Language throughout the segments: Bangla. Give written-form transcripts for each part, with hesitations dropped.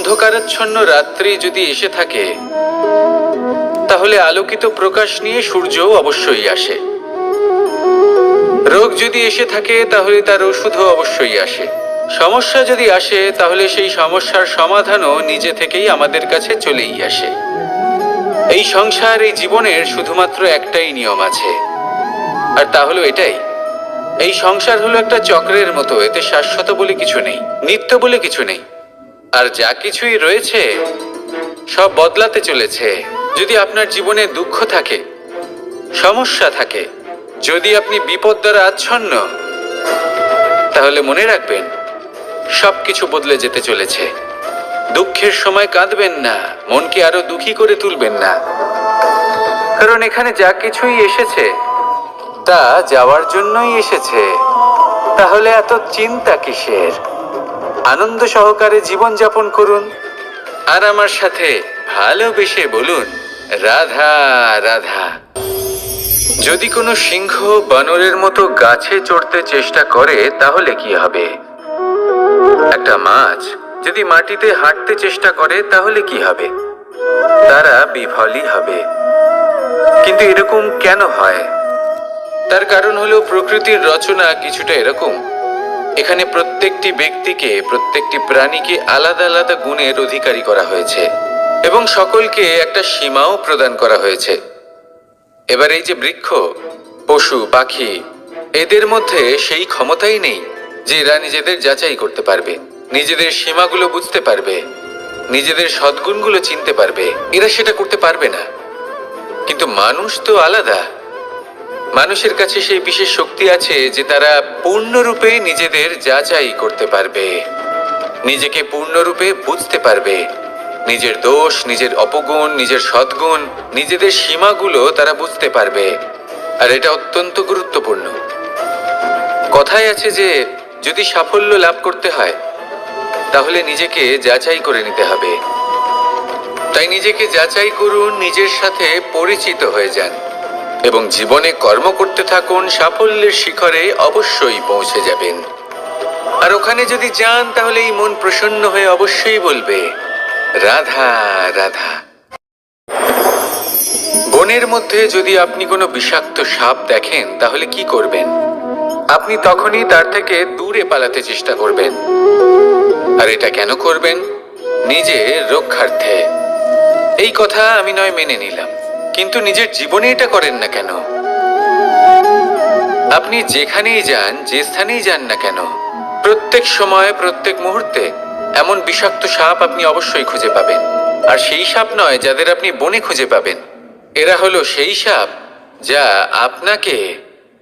অন্ধকারাচ্ছন্ন রাত্রি যদি এসে থাকে, তাহলে আলোকিত প্রকাশ নিয়ে সূর্যও অবশ্যই আসে। রোগ যদি এসে থাকে, তাহলে তার ওষুধও অবশ্যই আসে। সমস্যা যদি আসে, তাহলে সেই সমস্যার সমাধানও নিজে থেকেই আমাদের কাছে চলেই আসে। এই সংসার, এই জীবনের শুধুমাত্র একটাই নিয়ম আছে, আর তা হলো এটাই: এই সংসার হলো একটা চক্রের মতো। এতে শাশ্বত বলে কিছু নেই, নিত্য বলে কিছু নেই। আর যা কিছুই রয়েছে সব বদলাতে চলেছে। যদি আপনার জীবনে দুঃখ থাকে, সমস্যা থাকে, যদি আপনি বিপদ দ্বারা আচ্ছন্ন, তাহলে মনে রাখবেন সবকিছু বদলে যেতে চলেছে। দুঃখের সময় কাঁদবেন না, মনকে আরো দুঃখী করে তুলবেন না, কারণ এখানে যা কিছুই এসেছে তা যাওয়ার জন্যই এসেছে। তাহলে এত চিন্তা কিসের? আনন্দ সহকারে জীবন যাপন করুন, আর আমার সাথে ভালোবেসে বলুন, রাধা রাধা। যদি কোনো সিংহ বানরের মতো গাছে চড়তে চেষ্টা করে, তাহলে কি হবে? একটা মাছ যদি মাটিতে হাঁটতে চেষ্টা করে, তাহলে কি হবে? তারা বিফলই হবে। কিন্তু এরকম কেন হয়? তার কারণ হলো প্রকৃতির রচনা কিছুটা এরকম। এখানে প্রত্যেকটি ব্যক্তিকে, প্রত্যেকটি প্রাণীকে আলাদা আলাদা গুণের অধিকারী করা হয়েছে, এবং সকলকে একটা সীমাও প্রদান করা হয়েছে। এবার এই যে বৃক্ষ, পশু, পাখি, এদের মধ্যে সেই ক্ষমতাই নেই যে এরা নিজেদের যাচাই করতে পারবে, নিজেদের সীমাগুলো বুঝতে পারবে, নিজেদের সদ্গুণগুলো চিনতে পারবে। এরা সেটা করতে পারবে না। কিন্তু মানুষ তো আলাদা। মানুষের কাছে সেই বিশেষ শক্তি আছে যে তারা পূর্ণরূপে নিজেদের যাচাই করতে পারবে, নিজেকে পূর্ণরূপে বুঝতে পারবে, নিজের দোষ, নিজের অপগুণ, নিজের সদ্গুণ, নিজেদের সীমাগুলো তারা বুঝতে পারবে। আর এটা অত্যন্ত গুরুত্বপূর্ণ। কথায় আছে যে যদি সাফল্য লাভ করতে হয়, তাহলে নিজেকে যাচাই করে নিতে হবে। তাই নিজেকে যাচাই করুন, নিজের সাথে পরিচিত হয়ে যান, এবং জীবনে কর্ম করতে থাকুন। সাফল্যের শিখরে অবশ্যই পৌঁছে যাবেন। আর ওখানে যদি যান, তাহলে এই মন প্রসন্ন হয়ে অবশ্যই বলবে, রাধা রাধা। বনের মধ্যে যদি আপনি কোনো বিষাক্ত সাপ দেখেন, তাহলে কি করবেন? আপনি তখনই তার থেকে দূরে পালাতে চেষ্টা করবেন। আর এটা কেন করবেন? নিজের রক্ষার্থে। এই কথা আমি নয় মেনে নিলাম, কিন্তু নিজের জীবনে এটা করেন না কেন? আপনি যেখানেই যান, যে স্থানেই যান না কেন, প্রত্যেক সময়, প্রত্যেক মুহূর্তে এমন বিষাক্ত সাপ আপনি অবশ্যই খুঁজে পাবেন। আর সেই সাপ নয় যাদের আপনি বনে খুঁজে পাবেন। এরা হলো সেই সাপ যা আপনাকে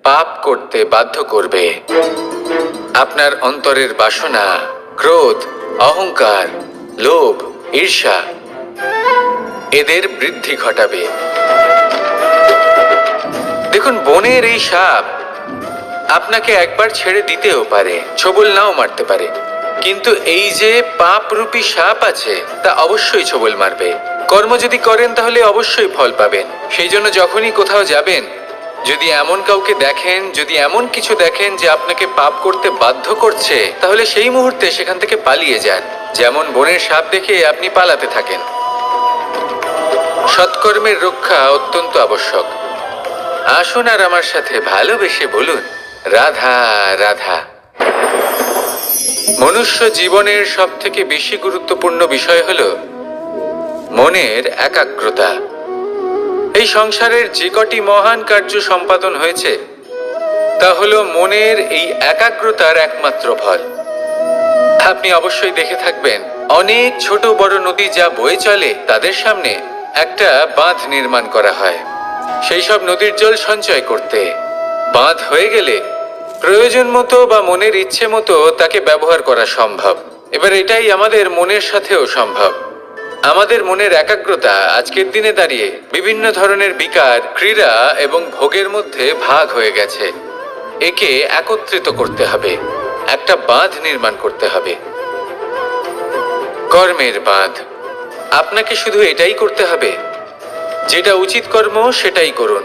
পাপ করতে বাধ্য করবে। আপনার অন্তরের বাসনা, ক্রোধ, অহংকার, লোভ, ঈর্ষা, এদের বৃদ্ধি ঘটাবে। দেখুন, বনের এই সাপ আপনাকে একবার ছেড়ে দিতেও পারে, ছোবল নাও মারতে পারে, কিন্তু এই যে পাপরূপী সাপ আছে, তা অবশ্যই ছোবল মারবে। কর্ম যদি করেন, তাহলে অবশ্যই ফল পাবেন। সেই জন্য যখনই কোথাও যাবেন, যদি এমন কাউকে দেখেন, যদি এমন কিছু দেখেন যে আপনাকে পাপ করতে বাধ্য করছে, তাহলে সেই মুহূর্তে সেখান থেকে পালিয়ে যান। যেমন বনের সাপ দেখে আপনি পালাতে থাকেন। সৎকর্মের রক্ষা অত্যন্ত আবশ্যক। আসুন আর আমার সাথে ভালোবেসে বলুন, রাধা রাধা। মনুষ্য জীবনের সব থেকে বেশি গুরুত্বপূর্ণ বিষয় হলো মনের একাগ্রতা। এই সংসারের যে কটি মহান কার্য সম্পাদন হয়েছে, তা হলো মনের এই একাগ্রতার একমাত্র ফল। আপনি অবশ্যই দেখে থাকবেন, অনেক ছোট বড় নদী যা বয়ে চলে, তাদের সামনে একটা বাঁধ নির্মাণ করা হয় সেই সব নদীর জল সঞ্চয় করতে। বাঁধ হয়ে গেলে প্রয়োজন মতো বা মনের ইচ্ছে মতো তাকে ব্যবহার করা সম্ভব। এবার এটাই আমাদের মনের সাথেও সম্ভব। আমাদের মনের একাগ্রতা আজকের দিনে দাঁড়িয়ে বিভিন্ন ধরনের বিকার, ক্রীড়া এবং ভোগের মধ্যে ভাগ হয়ে গেছে। একে একত্রিত করতে হবে, একটা বাঁধ নির্মাণ করতে হবে, কর্মের বাঁধ। আপনাকে শুধু এটাই করতে হবে, যেটা উচিত কর্ম সেটাই করুন,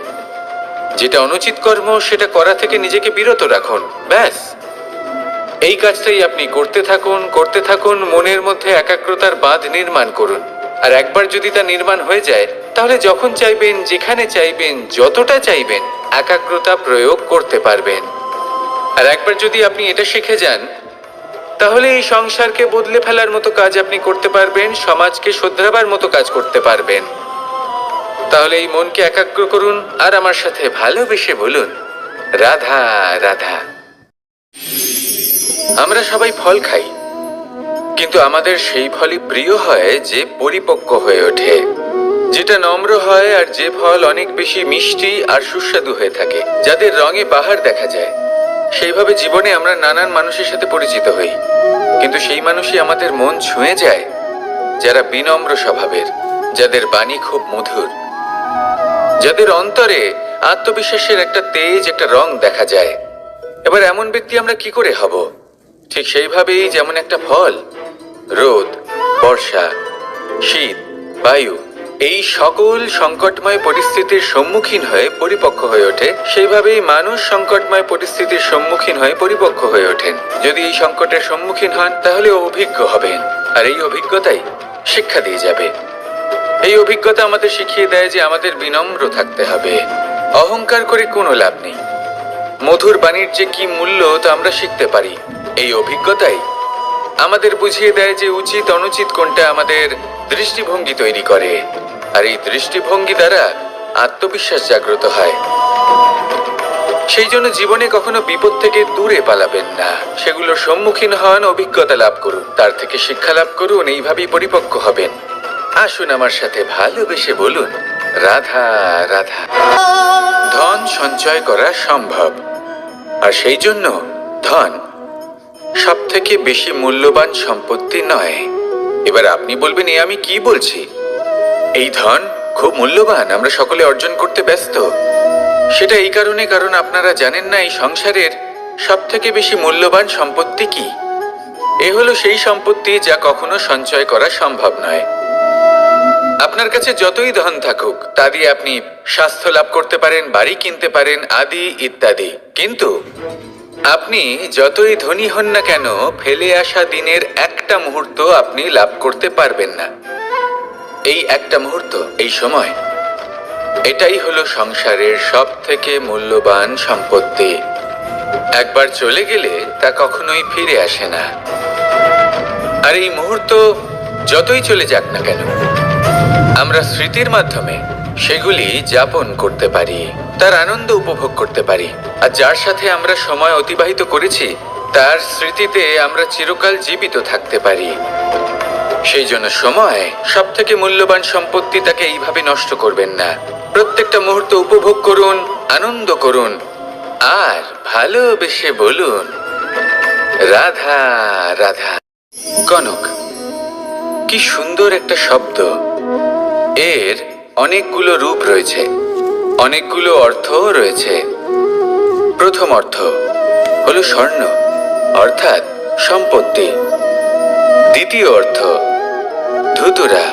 যেটা অনুচিত কর্ম সেটা করা থেকে নিজেকে বিরত রাখুন, ব্যাস। এই কাজটাই আপনি করতে থাকুন, মনের মধ্যে একাগ্রতার বাঁধ নির্মাণ করুন। আর একবার যদি তা নির্মাণ হয়ে যায়, তাহলে যখন চাইবেন, যেখানে চাইবেন, যতটা চাইবেন, একাগ্রতা প্রয়োগ করতে পারবেন। আর একবার যদি আপনি এটা শিখে যান, তাহলে এই সংসারকে বদলে ফেলার মতো কাজ আপনি করতে পারবেন, সমাজকে শোধরাবার মতো কাজ করতে পারবেন। তাহলে এই মনকে একাগ্র করুন আর আমার সাথে ভালোবেসে বলুন, রাধা রাধা। আমরা সবাই ফল খাই, কিন্তু আমাদের সেই ফলই প্রিয় হয় যে পরিপক্ক হয়ে ওঠে, যেটা নম্র হয়, আর যে ফল অনেক বেশি মিষ্টি আর সুস্বাদু হয়ে থাকে, যাদের রঙে বাহার দেখা যায়। সেইভাবে জীবনে আমরা নানান মানুষের সাথে পরিচিত হই, কিন্তু সেই মানুষই আমাদের মন ছুঁয়ে যায় যারা বিনম্র স্বভাবের, যাদের বাণী খুব মধুর, যাদের অন্তরে আত্মবিশ্বাসের একটা তেজ, একটা রং দেখা যায়। এবার এমন ব্যক্তি আমরা কি করে হব? ঠিক সেইভাবেই যেমন একটা ফল রোদ, বর্ষা, শীত, বায়ু এই সকল সংকটময় পরিস্থিতির সম্মুখীন হয়ে পরিপক্ক হয়ে ওঠে, সেইভাবেই মানুষ সংকটময় পরিস্থিতির সম্মুখীন হয়ে পরিপক্ক হয়ে ওঠেন। যদি এই সংকটের সম্মুখীন হন, তাহলে অভিজ্ঞ হবেন, আর এই অভিজ্ঞতাই শিক্ষা দিয়ে যাবে। এই অভিজ্ঞতা আমাদের শিখিয়ে দেয় যে আমাদের বিনম্র থাকতে হবে। অহংকার করে কোনো লাভ নেই। মধুর বাণীর যে কি মূল্য তা আমরা শিখতে পারি। এই অভিজ্ঞতাই আমাদের বুঝিয়ে দেয় যে উচিত অনুচিত কোনটা, আমাদের দৃষ্টিভঙ্গি তৈরি করে, আর এই দৃষ্টিভঙ্গি দ্বারা আত্মবিশ্বাস জাগ্রত হয়। সেই জন্য জীবনে কখনো বিপদ থেকে দূরে পালাবেন না, সেগুলোর সম্মুখীন হন, অভিজ্ঞতা লাভ করুন, তার থেকে শিক্ষা লাভ করুন, এইভাবেই পরিপক্ক হবেন। আসুন আমার সাথে ভালোবেসে বলুন, রাধা রাধা। ধন সঞ্চয় করা সম্ভব, আর সেই জন্য ধন সব থেকে বেশি মূল্যবান সম্পত্তি নয়। এবার আপনি বলবেন, এ আমি কি বলছি? এই ধন খুব মূল্যবান, আমরা সকলে অর্জন করতে ব্যস্ত। সেটা এই কারণে, কারণ আপনারা জানেন না এই সংসারের সব থেকে বেশি মূল্যবান সম্পত্তি কি। এ হলো সেই সম্পত্তি যা কখনো সঞ্চয় করা সম্ভব নয়। আপনার কাছে যতই ধন থাকুক, তা দিয়ে আপনি স্বাস্থ্য লাভ করতে পারেন, বাড়ি কিনতে পারেন, আদি ইত্যাদি, কিন্তু আপনি যতই ধনী হন না কেন, ফেলে আসা দিনের একটা মুহূর্ত আপনি লাভ করতে পারবেন না। এই একটা মুহূর্ত, এই সময়, এটাই হলো সংসারের সব থেকে মূল্যবান সম্পত্তি। একবার চলে গেলে তা কখনোই ফিরে আসে না। আর এই মুহূর্ত যতই চলে যাক না কেন, আমরা স্মৃতির মাধ্যমে সেগুলি যাপন করতে পারি, তার আনন্দ উপভোগ করতে পারি। আর যার সাথে আমরা সময় অতিবাহিত করেছি, তার স্মৃতিতে আমরা চিরকাল জীবিত থাকতে পারি। সেই জন্য সময় সব থেকে মূল্যবান সম্পত্তি, তাকে এইভাবে নষ্ট করবেন না। প্রত্যেকটা মুহূর্ত উপভোগ করুন, আনন্দ করুন, আর ভালোবেসে বলুন, রাধা রাধা। কনক, কি সুন্দর একটা শব্দ। এর অনেকগুলো রূপ রয়েছে, অনেকগুলো অর্থও রয়েছে। প্রথম অর্থ হলো স্বর্ণ, অর্থাৎ সম্পত্তি। দ্বিতীয় অর্থ ধুতুরা,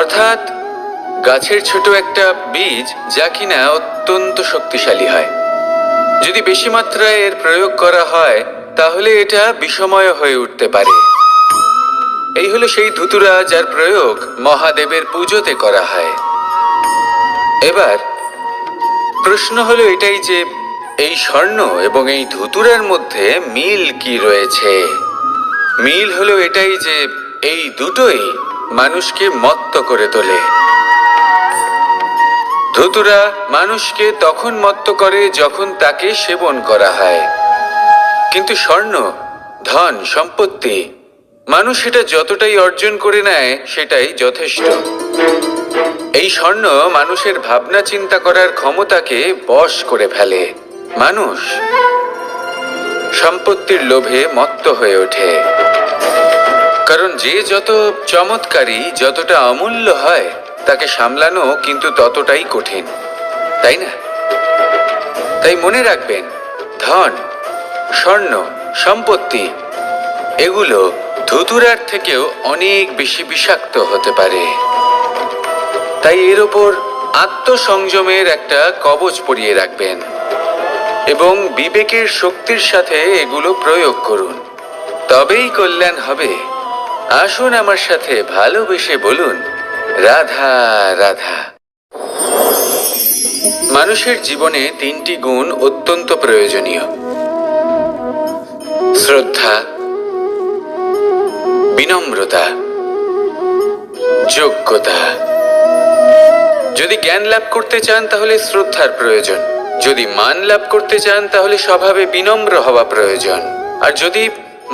অর্থাৎ গাছের ছোট একটা বীজ, যা কিনা অত্যন্ত শক্তিশালী হয়। যদি বেশি মাত্রায় এর প্রয়োগ করা হয়, তাহলে এটা বিষময় হয়ে উঠতে পারে। এই হলো সেই ধুতুরা যার প্রয়োগ মহাদেবের পুজোতে করা হয়। এবার প্রশ্ন হলো এটাই যে এই স্বর্ণ এবং এই ধুতুরার মধ্যে মিল কি রয়েছে। মিল হলো এটাই যে এই দুটোই মানুষকে মত্ত করে তোলে। ধুতুরা মানুষকে তখন মত্ত করে যখন তাকে সেবন করা হয়, কিন্তু স্বর্ণ, ধন, সম্পত্তি, মানুষ সেটা যতটাই অর্জন করে নেয় সেটাই যথেষ্ট। এই স্বর্ণ মানুষের ভাবনা চিন্তা করার ক্ষমতাকে বশ করে ফেলে। মানুষ সম্পত্তির লোভে মত্ত হয়ে ওঠে, কারণ যে যত চমৎকারী, যতটা অমূল্য হয়, তাকে সামলানো কিন্তু ততটাই কঠিন, তাই না? তাই মনে রাখবেন, ধন, স্বর্ণ, সম্পত্তি এগুলো ধুতুরার থেকেও অনেক বেশি বিষাক্ত হতে পারে। তাই এর ওপর আত্মসংযমের একটা কবচ পরিয়ে রাখবেন। এবং বিবেকের শক্তির সাথে এগুলো প্রয়োগ করুন, তবেই কল্যাণ হবে। আসুন আমার সাথে ভালোবেসে বলুন, রাধা রাধা। মানুষের জীবনে তিনটি গুণ অত্যন্ত প্রয়োজনীয়: শ্রদ্ধা, বিনম্রতা, যোগ্যতা। যদি জ্ঞান লাভ করতে চান তাহলে শ্রদ্ধার প্রয়োজন, যদি মান লাভ করতে চান তাহলে স্বভাবে বিনম্র হওয়া প্রয়োজন, আর যদি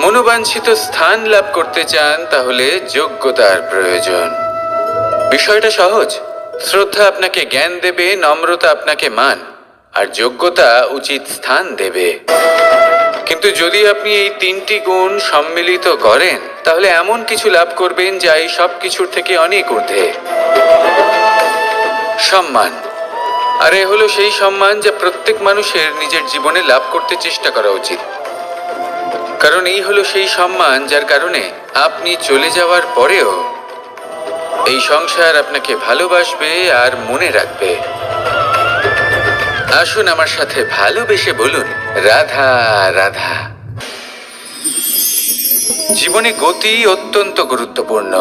মনোবাঞ্ছিত স্থান লাভ করতে চান তাহলে যোগ্যতার প্রয়োজন। বিষয়টা সহজ। শ্রদ্ধা আপনাকে জ্ঞান দেবে, নম্রতা আপনাকে মান, আর যোগ্যতা উচিত স্থান দেবে। কিন্তু যদি আপনি এই তিনটি গুণ সম্মিলিত করেন তাহলে এমন কিছু লাভ করবেন যা এই সব কিছুর থেকে অনেক ঊর্ধ্বে। সম্মান। আর এ হলো সেই সম্মান যা প্রত্যেক মানুষের নিজের জীবনে লাভ করতে চেষ্টা করা উচিত, কারণ এই হলো সেই সম্মান যার কারণে আপনি চলে যাওয়ার পরেও এই সংসার আপনাকে ভালোবাসবে আর মনে রাখবে। আসুন আমার সাথে ভালোবেসে বলুন, রাধা রাধা। জীবনে গতি অত্যন্ত গুরুত্বপূর্ণ,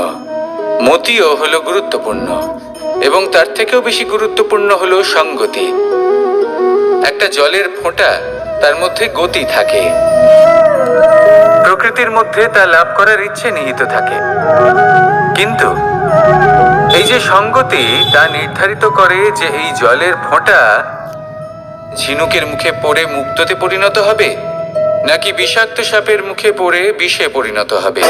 মতিও হলো গুরুত্বপূর্ণ, এবং তার থেকেও বেশি গুরুত্বপূর্ণ হলো সঙ্গতি। একটা জলের ফোঁটা, তার মধ্যে গতি থাকে, প্রকৃতির মধ্যে তা লাভ করার ইচ্ছে নিহিত থাকে, কিন্তু এই যে সঙ্গতি তা নির্ধারিত করে যে এই জলের ফোঁটা ঝিনুকের মুখে পড়ে মুক্তোতে পরিণত হবে নাকি বিষাক্ত সাপের মুখে পড়ে বিষে পরিণত হবে।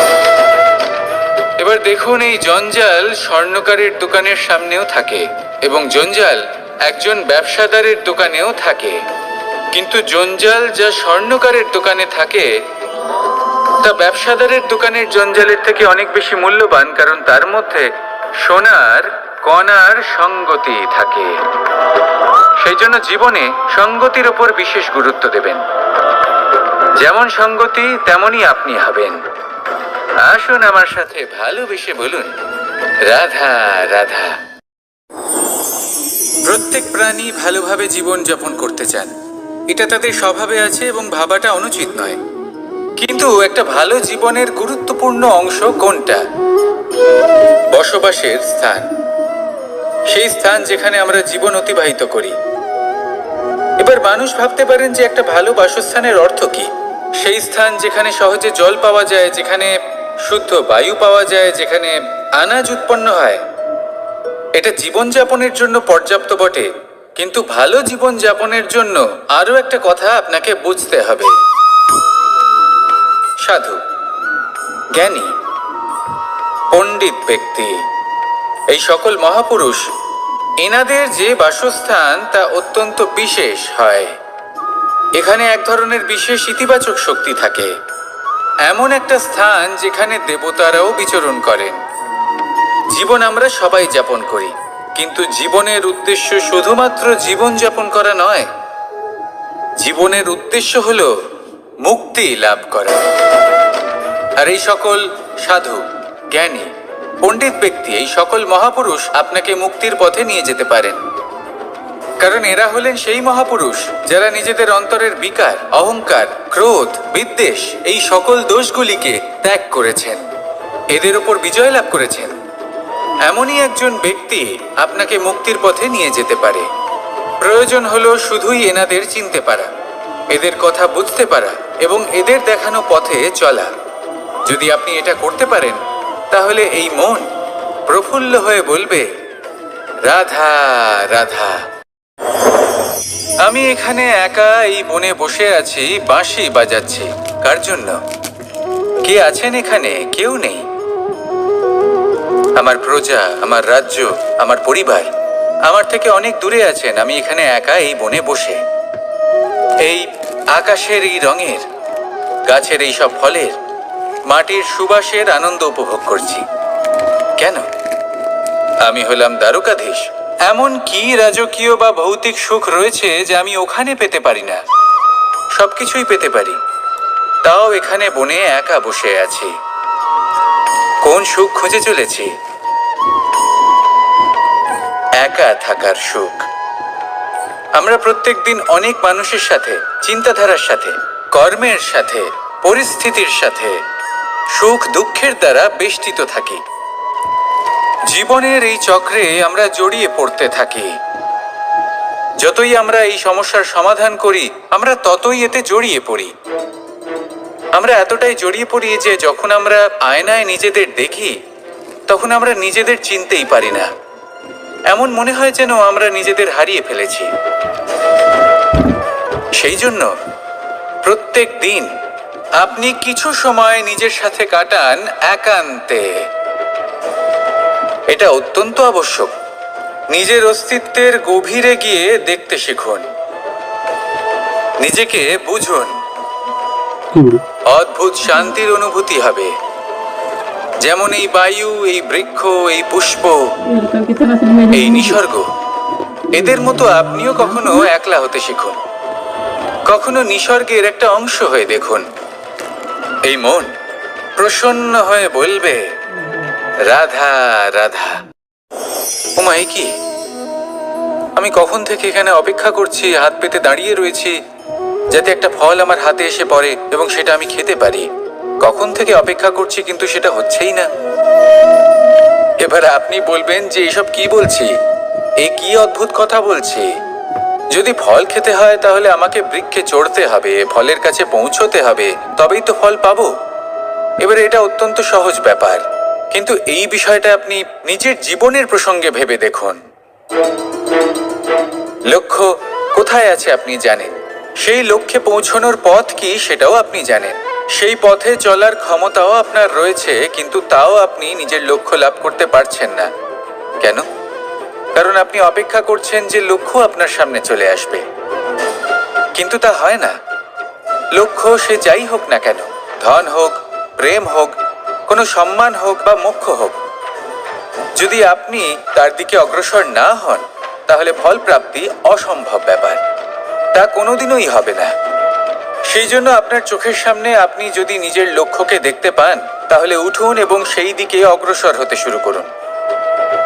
এবার দেখুন, এই জঞ্জাল স্বর্ণকারের দোকানের সামনেও থাকে এবং জঞ্জাল একজন ব্যবসাদারের দোকানেও থাকে, কিন্তু জঞ্জাল যা স্বর্ণকারের দোকানে থাকে তা ব্যবসাদারের দোকানের জঞ্জালের থেকে অনেক বেশি মূল্যবান, কারণ তার মধ্যে সোনার কণার সঙ্গতি থাকে। সেই জন্য জীবনে সঙ্গতির উপর বিশেষ গুরুত্ব দেবেন। যেমন সঙ্গতি তেমনই আপনি হবেন। আসুন আমার সাথে ভালোবেসে বলুন, রাধা রাধা। প্রত্যেক প্রাণী ভালোভাবে জীবন যাপন করতে চান, এটা তাদের স্বভাবে আছে এবং ভাবাটা অনুচিত নয়। কিন্তু একটা ভালো জীবনের গুরুত্বপূর্ণ অংশ কোনটা? বসবাসের স্থান, সেই স্থান যেখানে আমরা জীবন অতিবাহিত করি। এবার মানুষ ভাবতে পারেন যে একটা ভালো বাসস্থানের অর্থ কি? সেই স্থান যেখানে সহজে জল পাওয়া যায়, যেখানে শুদ্ধ বায়ু পাওয়া যায়, যেখানে আনাজ উৎপন্ন হয়। এটা জীবনযাপনের জন্য পর্যাপ্ত বটে, কিন্তু ভালো জীবন যাপনের জন্য আরো একটা কথা আপনাকে বুঝতে হবে। সাধু, জ্ঞানী, পণ্ডিত ব্যক্তি, এই সকল মহাপুরুষ, এনাদের যে বাসস্থান তা অত্যন্ত বিশেষ হয়। এখানে এক ধরনের বিশেষ ইতিবাচক শক্তি থাকে, এমন একটা স্থান যেখানে দেবতারাও বিচরণ করেন। জীবন আমরা সবাই যাপন করি, কিন্তু জীবনের উদ্দেশ্য শুধুমাত্র জীবন যাপন করা নয়। জীবনের উদ্দেশ্য হলো মুক্তি লাভ করা। আর এই সকল সাধু, জ্ঞানী, পণ্ডিত ব্যক্তি, এই সকল মহাপুরুষ আপনাকে মুক্তির পথে নিয়ে যেতে পারেন, কারণ এরা হলেন সেই মহাপুরুষ যারা নিজেদের অন্তরের বিকার, অহংকার, ক্রোধ, বিদ্বেষ এই সকল দোষগুলিকে ত্যাগ করেছেন, এদের উপর বিজয় লাভ করেছেন। এমনই একজন ব্যক্তি আপনাকে মুক্তির পথে নিয়ে যেতে পারে। প্রয়োজন হলো শুধুই এনাদের চিনতে পারা, এদের কথা বুঝতে পারা এবং এদের দেখানো পথে চলা। যদি আপনি এটা করতে পারেন তাহলে এই মন প্রফুল্ল হয়ে বলবে, রাধা রাধা। আমি এখানে একা এই বনে বসে আছি, বাঁশি বাজাচ্ছি। কার জন্য? কে আছেন এখানে? কেউ নেই। আমার প্রজা, আমার রাজ্য, আমার পরিবার আমার থেকে অনেক দূরে আছেন। আমি এখানে একা এই বনে বসে এই আকাশের এই রঙের, গাছের এই সব ফলের, মাটির সুবাসের আনন্দ উপভোগ করছি। কেন? আমি হলাম দ্বারকাধীশ। এমন কি রাজকীয় বা ভৌতিক সুখ রয়েছে যে আমি ওখানে পেতে পারি না? সবকিছুই পেতে পারি, তাও এখানে বনে একা বসে আছি। কোন সুখ খুঁজে চলেছি? একা থাকার সুখ। আমরা প্রত্যেক দিন অনেক মানুষের সাথে, চিন্তাধারার সাথে, কর্মের সাথে, পরিস্থিতির সাথে, সুখ দুঃখের দ্বারা বেষ্টিত থাকি। জীবনের এই চক্রে আমরা জড়িয়ে পড়তে থাকি। যতই আমরা এই সমস্যার সমাধান করি, আমরা ততই এতে জড়িয়ে পড়ি। আমরা এতটাই জড়িয়ে পড়ি যে যখন আমরা আয়নায় নিজেদের দেখি, তখন আমরা নিজেদের চিনতেই পারি না। এমন মনে হয় যেন আমরা নিজেদের হারিয়ে ফেলেছি। সেই জন্য প্রত্যেক দিন আপনি কিছু সময় নিজের সাথে কাটান একান্তে। এটা অত্যন্ত আবশ্যক। নিজের অস্তিত্বের গভীরে গিয়ে দেখতে শিখুন, নিজেকে বুঝুন। অদ্ভুত শান্তির অনুভূতি হবে। যেমন এই বায়ু, এই বৃক্ষ, এই পুষ্প, এই নিসর্গ, এদের মতো আপনিও কখনো একলা হতে শিখুন। কখনো নিসর্গের একটা অংশ হয়ে দেখুন। এই মন প্রসন্ন হয়ে বলবে, রাধা রাধা। ওমাই কি, আমি কখন থেকে এখানে অপেক্ষা করছি, হাত পেতে দাঁড়িয়ে রয়েছি যাতে একটা ফল আমার হাতে এসে পড়ে এবং সেটা আমি খেতে পারি। কখন থেকে অপেক্ষা করছি, কিন্তু সেটা হচ্ছেই না। এবার আপনি বলবেন যে এসব কি বলছি, এ কি অদ্ভুত কথা বলছি। যদি ফল খেতে হয় তাহলে আমাকে বৃক্ষে চড়তে হবে, ফলের কাছে পৌঁছতে হবে, তবেই তো ফল পাবো। এবারে এটা অত্যন্ত সহজ ব্যাপার, কিন্তু এই বিষয়টা আপনি নিজের জীবনের প্রসঙ্গে ভেবে দেখুন। লক্ষ্য কোথায় আছে আপনি জানেন, সেই লক্ষ্যে পৌঁছানোর পথ কি সেটাও আপনি জানেন, সেই পথে চলার ক্ষমতাও আপনার রয়েছে, কিন্তু তাও আপনি নিজের লক্ষ্য লাভ করতে পারছেন না। কেন? কারণ আপনি অপেক্ষা করছেন যে লক্ষ্য আপনার সামনে চলে আসবে, কিন্তু তা হয় না। লক্ষ্য সে যাই হোক না কেন, ধন হোক, প্রেম হোক, কোনো সম্মান হোক বা মোক্ষ হোক, যদি আপনি তার দিকে অগ্রসর না হন তাহলে ফল প্রাপ্তি অসম্ভব ব্যাপার, তা কোনোদিনই হবে না। সেই জন্য আপনার চোখের সামনে আপনি যদি নিজের লক্ষ্যকে দেখতে পান, তাহলে উঠুন এবং সেই দিকে অগ্রসর হতে শুরু করুন।